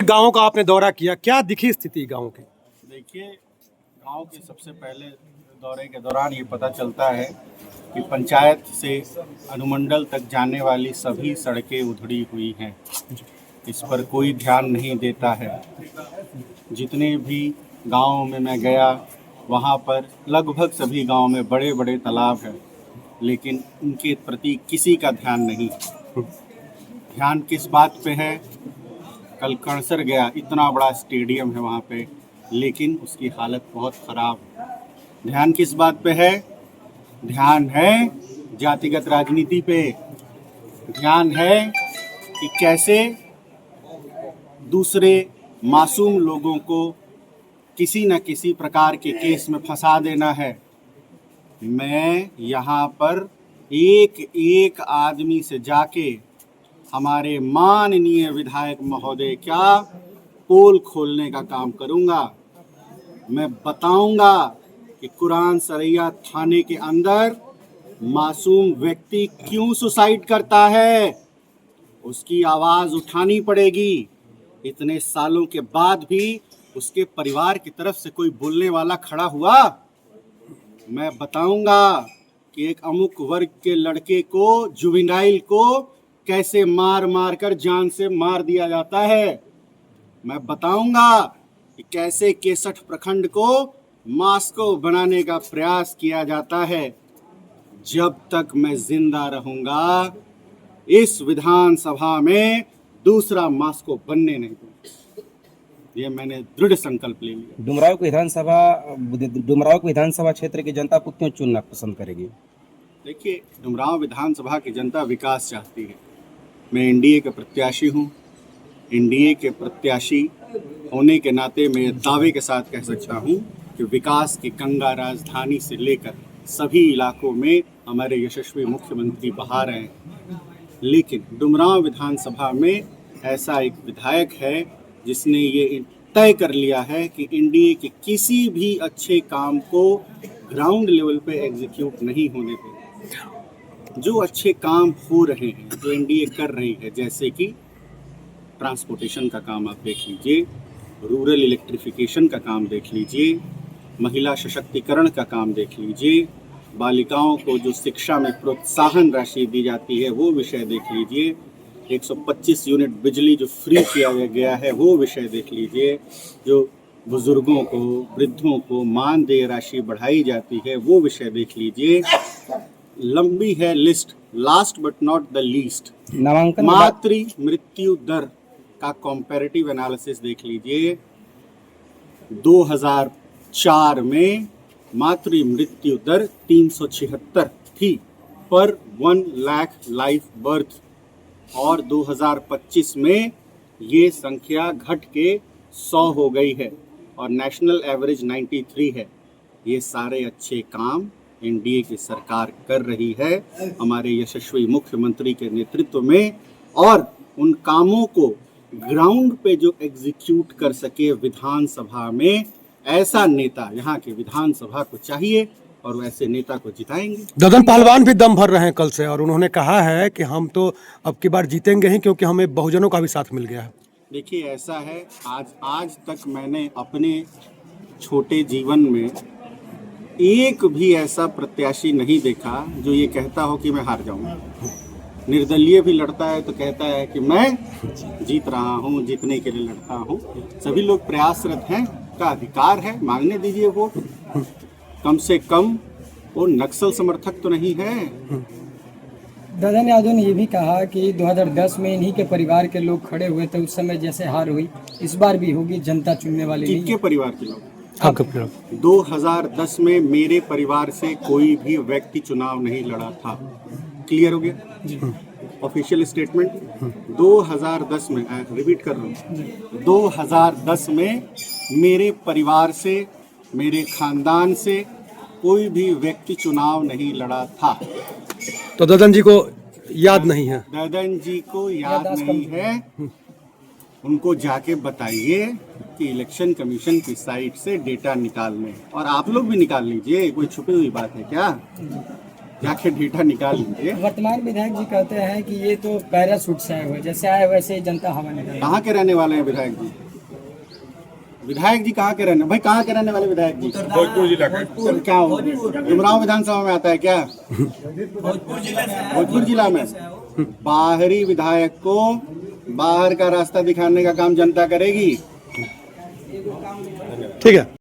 गाँव का आपने दौरा किया, क्या दिखी स्थिति गाँव की? देखिए, गांव के सबसे पहले दौरे के दौरान ये पता चलता है कि पंचायत से अनुमंडल तक जाने वाली सभी सड़कें उधड़ी हुई हैं। इस पर कोई ध्यान नहीं देता है। जितने भी गांवों में मैं गया, वहां पर लगभग सभी गांवों में बड़े बड़े तालाब हैं, लेकिन उनके प्रति किसी का ध्यान नहीं। ध्यान किस बात पे है? कल कणसर गया, इतना बड़ा स्टेडियम है वहाँ पे, लेकिन उसकी हालत बहुत ख़राब है। ध्यान किस बात पे है? ध्यान है जातिगत राजनीति पे। ध्यान है कि कैसे दूसरे मासूम लोगों को किसी न किसी प्रकार के केस में फंसा देना है। मैं यहाँ पर एक एक आदमी से जाके हमारे माननीय विधायक महोदय का पोल खोलने का काम करूँगा। मैं बताऊँगा कि कुरान सरैया थाने के अंदर मासूम व्यक्ति क्यों सुसाइड करता है। उसकी आवाज़ उठानी पड़ेगी। इतने सालों के बाद भी उसके परिवार की तरफ से कोई बोलने वाला खड़ा हुआ? मैं बताऊँगा कि एक अमुक वर्ग के लड़के को, जुवेनाइल को कैसे मार मार कर जान से मार दिया जाता है। मैं बताऊंगा कि कैसे 61 प्रखंड को मास्को बनाने का प्रयास किया जाता है। जब तक मैं जिंदा रहूंगा, इस विधानसभा में दूसरा मास्को बनने नहीं दूंगा। ये मैंने दृढ़ संकल्प ले लिया। डुमराव को विधानसभा क्षेत्र की जनता को क्यों चुनना पसंद करेगी? देखिए, डुमराव विधानसभा की जनता विकास चाहती है। मैं एनडीए का प्रत्याशी हूँ। एनडीए के प्रत्याशी होने के नाते मैं दावे के साथ कह सकता हूँ कि विकास की गंगा राजधानी से लेकर सभी इलाकों में हमारे यशस्वी मुख्यमंत्री बहा रहे हैं। लेकिन डुमराव विधानसभा में ऐसा एक विधायक है जिसने ये तय कर लिया है कि एनडीए के किसी भी अच्छे काम को ग्राउंड लेवल पे एग्जीक्यूट नहीं होने देंगे। जो अच्छे काम हो रहे हैं, जो एनडीए कर रही है, जैसे कि ट्रांसपोर्टेशन का काम आप देख लीजिए, रूरल इलेक्ट्रिफिकेशन का काम देख लीजिए, महिला सशक्तिकरण का काम देख लीजिए, बालिकाओं को जो शिक्षा में प्रोत्साहन राशि दी जाती है वो विषय देख लीजिए, 125 यूनिट बिजली जो फ्री किया गया है वो विषय देख लीजिए, जो बुजुर्गों को, वृद्धों को मानदेय राशि बढ़ाई जाती है वो विषय देख लीजिए। लंबी है list. Last but not the least, मातृ मृत्यु दर का कंपैरेटिव एनालिसिस देख लीजिए। 2004 में मातृ मृत्यु दर 376 थी पर 1 लाख लाइफ बर्थ, और 2025 में ये संख्या घट के 100 हो गई है और नेशनल एवरेज 93 है। ये सारे अच्छे काम एनडीए की सरकार कर रही है हमारे यशस्वी मुख्यमंत्री के नेतृत्व में, और उन कामों को ग्राउंड पे जो एग्जीक्यूट कर सके विधानसभा में, ऐसा नेता यहाँ के विधानसभा को चाहिए और वैसे नेता को जिताएंगे। ददन पहलवान भी दम भर रहे हैं कल से, और उन्होंने कहा है कि हम तो अब की बार जीतेंगे ही क्योंकि हमें बहुजनों का भी साथ मिल गया है। देखिए, ऐसा है, आज तक मैंने अपने छोटे जीवन में एक भी ऐसा प्रत्याशी नहीं देखा जो ये कहता हो कि मैं हार जाऊंगा। निर्दलीय भी लड़ता है तो कहता है कि मैं जीत रहा हूँ, जीतने के लिए लड़ता हूँ। सभी लोग प्रयासरत हैं, का अधिकार है, मांगने दीजिए वोट। कम से कम वो नक्सल समर्थक तो नहीं है। ददन यादव ने ये भी कहा कि 2010 में इन्हीं के परिवार के लोग खड़े हुए थे, उस समय जैसे हार हुई इस बार भी होगी, जनता चुनने वाली नहीं। किसके परिवार के लोग? आपके 2010 में मेरे परिवार से कोई भी व्यक्ति चुनाव नहीं लड़ा था। क्लियर हो गया? ऑफिशियल स्टेटमेंट 2010 में, रिपीट कर रहा हूँ, 2010 में मेरे परिवार से, मेरे खानदान से कोई भी व्यक्ति चुनाव नहीं लड़ा था। तो ददन जी को याद नहीं है? ददन जी को याद नहीं है। उनको जाके बताइए कि इलेक्शन कमीशन की साइट से डेटा निकालने, और आप लोग भी निकाल लीजिए, कोई छुपी हुई बात है क्या? जाके डेटा निकाल लीजिए। वर्तमान विधायक जी कहते हैं कि ये तो पैराशूट से आए हुए, जैसे आए वैसे ही जनता हवा निकाले। कहाँ के रहने वाले हैं विधायक जी? विधायक जी कहाँ के रहने, भाई कहाँ के रहने वाले विधायक जी? भोजपुर जिला का। क्या डुमरांव विधानसभा में आता है क्या? भोजपुर जिला में बाहरी विधायक को बाहर का रास्ता दिखाने का काम जनता करेगी। ठीक है।